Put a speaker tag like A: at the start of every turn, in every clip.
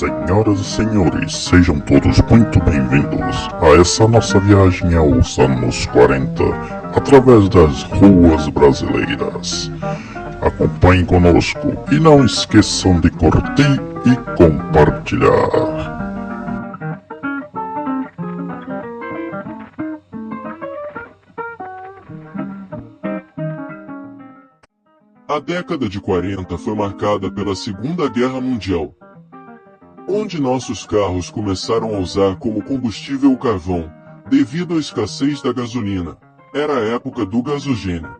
A: Senhoras e senhores, sejam todos muito bem-vindos a essa nossa viagem aos anos 40, através das ruas brasileiras. Acompanhem conosco e não esqueçam de curtir e compartilhar.
B: A década de 40 foi marcada pela Segunda Guerra Mundial, onde nossos carros começaram a usar como combustível o carvão, devido à escassez da gasolina. Era a época do gasogênio.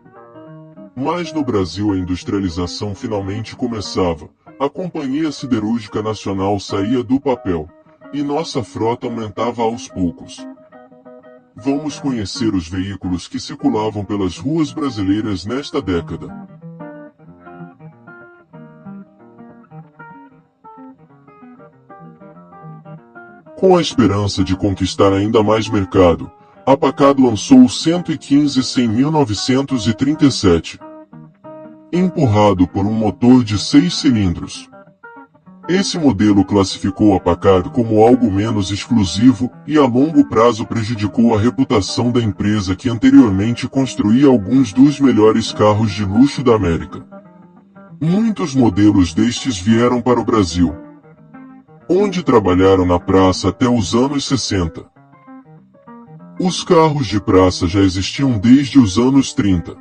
B: Mas no Brasil a industrialização finalmente começava, a Companhia Siderúrgica Nacional saía do papel, e nossa frota aumentava aos poucos. Vamos conhecer os veículos que circulavam pelas ruas brasileiras nesta década. Com a esperança de conquistar ainda mais mercado, a Packard lançou o 115-100 em 1937. Empurrado por um motor de 6 cilindros. Esse modelo classificou a Packard como algo menos exclusivo e a longo prazo prejudicou a reputação da empresa que anteriormente construía alguns dos melhores carros de luxo da América. Muitos modelos destes vieram para o Brasil, onde trabalharam na praça até os anos 60. Os carros de praça já existiam desde os anos 30.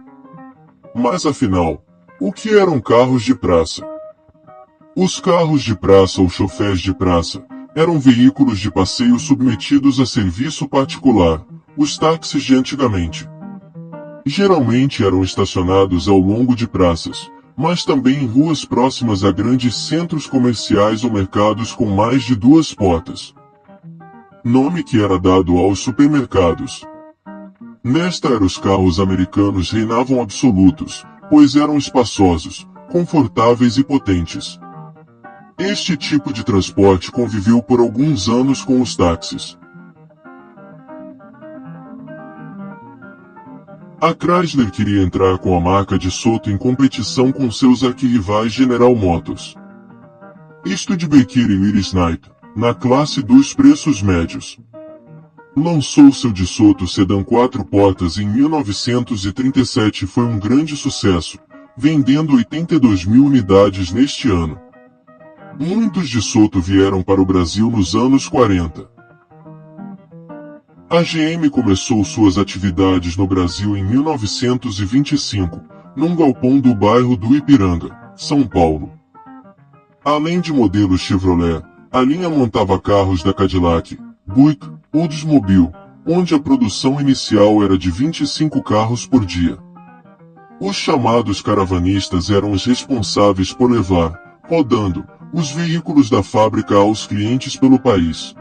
B: Mas afinal, o que eram carros de praça? Os carros de praça ou chofés de praça eram veículos de passeio submetidos a serviço particular, os táxis de antigamente. Geralmente eram estacionados ao longo de praças, mas também em ruas próximas a grandes centros comerciais ou mercados com mais de 2 portas. Nome que era dado aos supermercados. Nesta era os carros americanos reinavam absolutos, pois eram espaçosos, confortáveis e potentes. Este tipo de transporte conviveu por alguns anos com os táxis. A Chrysler queria entrar com a marca DeSoto em competição com seus arquirrivais General Motors, Studebaker e Willys Knight, na classe dos preços médios. Lançou seu DeSoto Sedan 4 portas em 1937 e foi um grande sucesso, vendendo 82.000 unidades neste ano. Muitos DeSoto vieram para o Brasil nos anos 40. A GM começou suas atividades no Brasil em 1925, num galpão do bairro do Ipiranga, São Paulo. Além de modelos Chevrolet, a linha montava carros da Cadillac, Buick, Oldsmobile, onde a produção inicial era de 25 carros por dia. Os chamados caravanistas eram os responsáveis por levar, rodando, os veículos da fábrica aos clientes pelo país.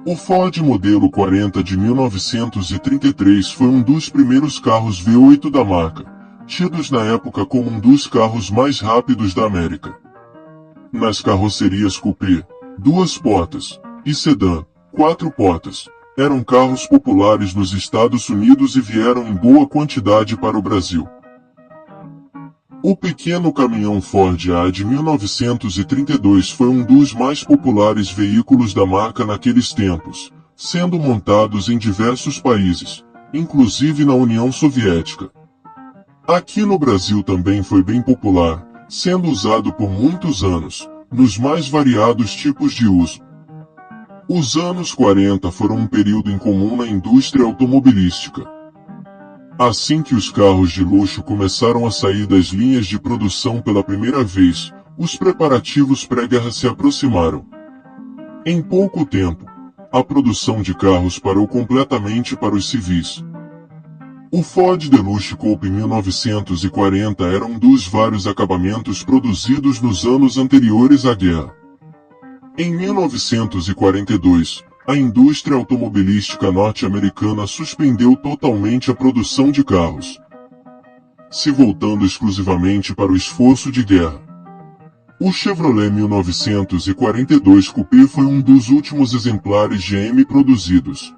B: O Ford modelo 40 de 1933 foi um dos primeiros carros V8 da marca, tidos na época como um dos carros mais rápidos da América. Nas carrocerias coupé, 2 portas, e sedã, 4 portas, eram carros populares nos Estados Unidos e vieram em boa quantidade para o Brasil. O pequeno caminhão Ford A de 1932 foi um dos mais populares veículos da marca naqueles tempos, sendo montados em diversos países, inclusive na União Soviética. Aqui no Brasil também foi bem popular, sendo usado por muitos anos, nos mais variados tipos de uso. Os anos 40 foram um período incomum na indústria automobilística. Assim que os carros de luxo começaram a sair das linhas de produção pela primeira vez, os preparativos pré-guerra se aproximaram. Em pouco tempo, a produção de carros parou completamente para os civis. O Ford Deluxe Coupe 1940 era um dos vários acabamentos produzidos nos anos anteriores à guerra. Em 1942, a indústria automobilística norte-americana suspendeu totalmente a produção de carros, se voltando exclusivamente para o esforço de guerra. O Chevrolet 1942 Coupé foi um dos últimos exemplares GM produzidos.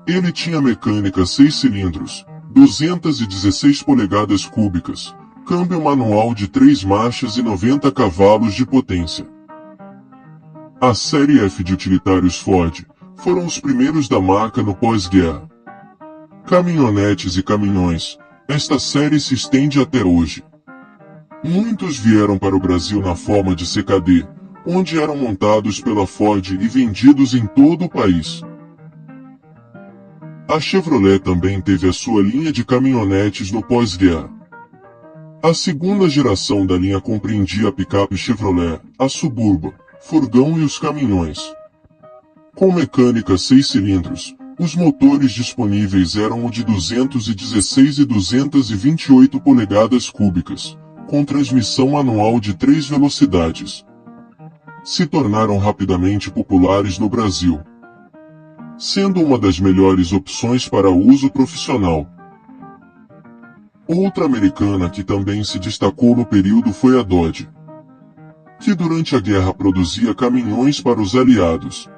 B: Ele tinha mecânica 6 cilindros, 216 polegadas cúbicas, câmbio manual de 3 marchas e 90 cavalos de potência. A série F de utilitários Ford foram os primeiros da marca no pós-guerra. Caminhonetes e caminhões, esta série se estende até hoje. Muitos vieram para o Brasil na forma de CKD, onde eram montados pela Ford e vendidos em todo o país. A Chevrolet também teve a sua linha de caminhonetes no pós-guerra. A segunda geração da linha compreendia a picape Chevrolet, a Suburban, furgão e os caminhões. Com mecânica 6 cilindros, os motores disponíveis eram o de 216 e 228 polegadas cúbicas, com transmissão manual de 3 velocidades. Se tornaram rapidamente populares no Brasil, sendo uma das melhores opções para uso profissional. Outra americana que também se destacou no período foi a Dodge, que durante a guerra produzia caminhões para os aliados.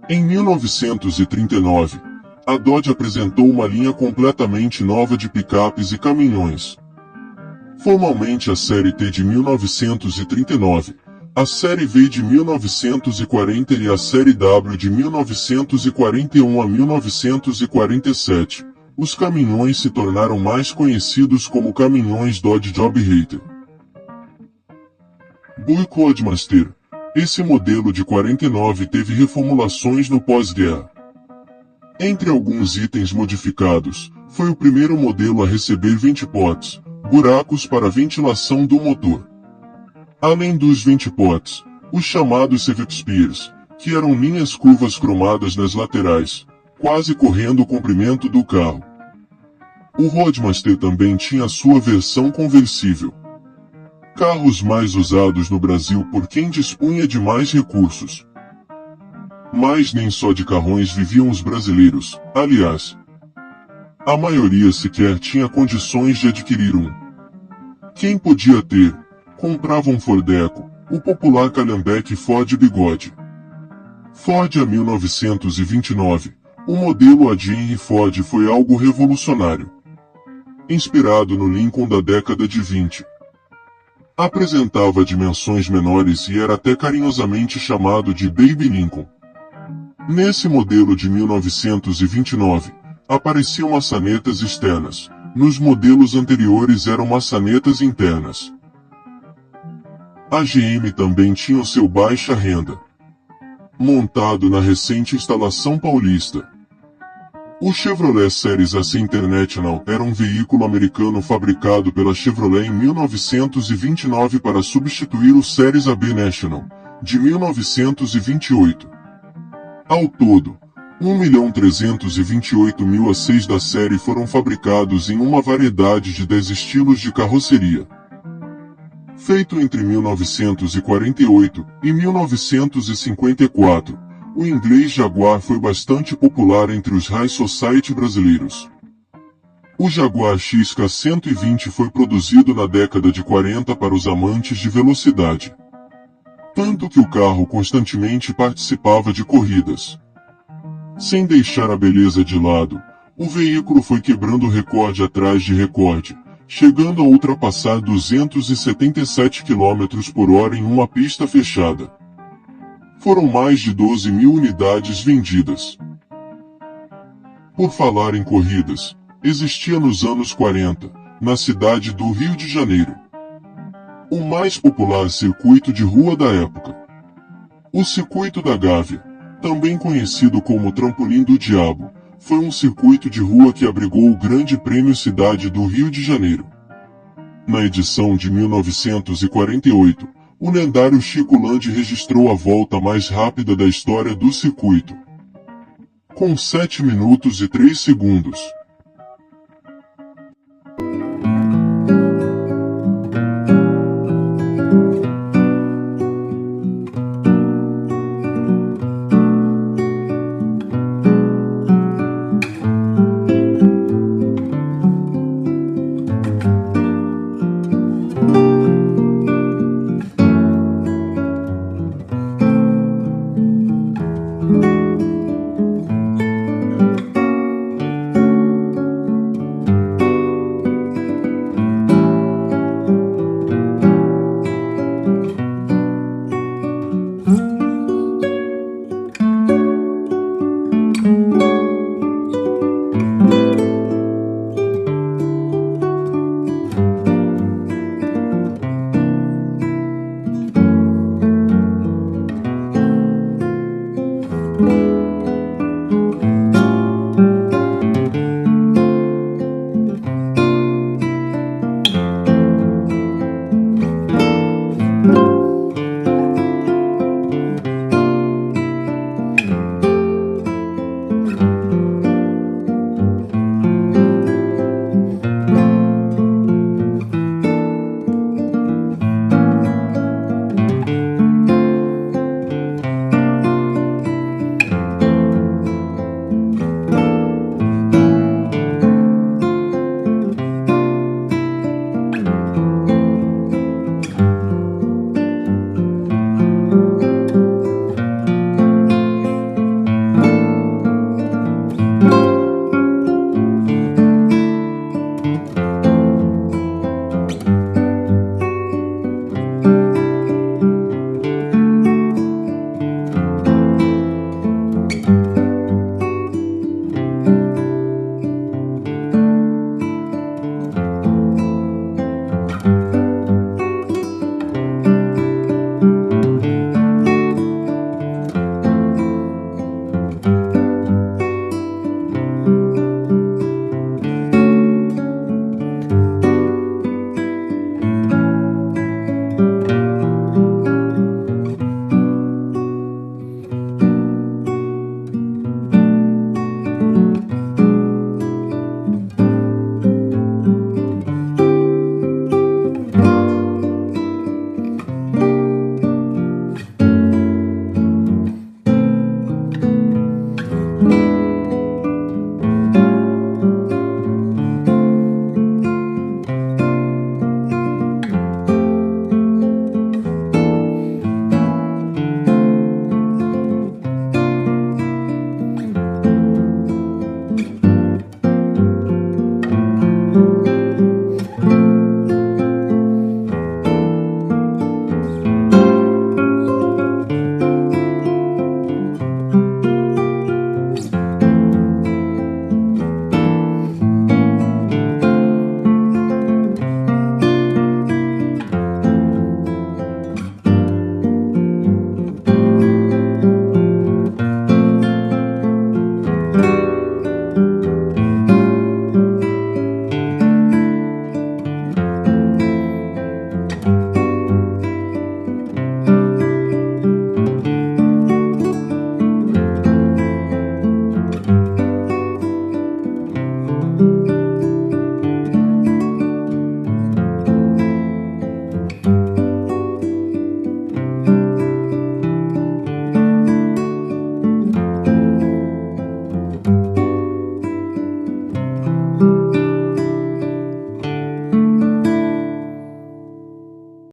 B: Em 1939, a Dodge apresentou uma linha completamente nova de picapes e caminhões. Formalmente a série T de 1939, a série V de 1940 e a série W de 1941 a 1947, os caminhões se tornaram mais conhecidos como caminhões Dodge Job Hater. Buick Roadmaster. Esse modelo de 49 teve reformulações no pós-guerra. Entre alguns itens modificados, foi o primeiro modelo a receber ventipods, buracos para ventilação do motor. Além dos ventipods, os chamados Civic Spears, que eram linhas curvas cromadas nas laterais, quase correndo o comprimento do carro. O Roadmaster também tinha sua versão conversível. Carros mais usados no Brasil por quem dispunha de mais recursos. Mas nem só de carrões viviam os brasileiros, aliás. A maioria sequer tinha condições de adquirir um. Quem podia ter, comprava um Ford Eco, o popular Calhambeque Ford Bigode. Ford a 1929, o modelo A de Henry Ford foi algo revolucionário. Inspirado no Lincoln da década de 20. Apresentava dimensões menores e era até carinhosamente chamado de Baby Lincoln. Nesse modelo de 1929, apareciam maçanetas externas, nos modelos anteriores eram maçanetas internas. A GM também tinha o seu baixa renda, montado na recente instalação paulista. O Chevrolet Series AC International era um veículo americano fabricado pela Chevrolet em 1929 para substituir o Series AB National, de 1928. Ao todo, 1.328.000 A6 da série foram fabricados em uma variedade de 10 estilos de carroceria. Feito entre 1948 e 1954, o inglês Jaguar foi bastante popular entre os high society brasileiros. O Jaguar XK120 foi produzido na década de 40 para os amantes de velocidade. Tanto que o carro constantemente participava de corridas. Sem deixar a beleza de lado, o veículo foi quebrando recorde atrás de recorde, chegando a ultrapassar 277 km por hora em uma pista fechada. Foram mais de 12.000 unidades vendidas. Por falar em corridas, existia nos anos 40, na cidade do Rio de Janeiro, o mais popular circuito de rua da época. O Circuito da Gávea, também conhecido como Trampolim do Diabo, foi um circuito de rua que abrigou o Grande Prêmio Cidade do Rio de Janeiro. Na edição de 1948, o lendário Chico Landi registrou a volta mais rápida da história do circuito, com 7 minutos e 3 segundos.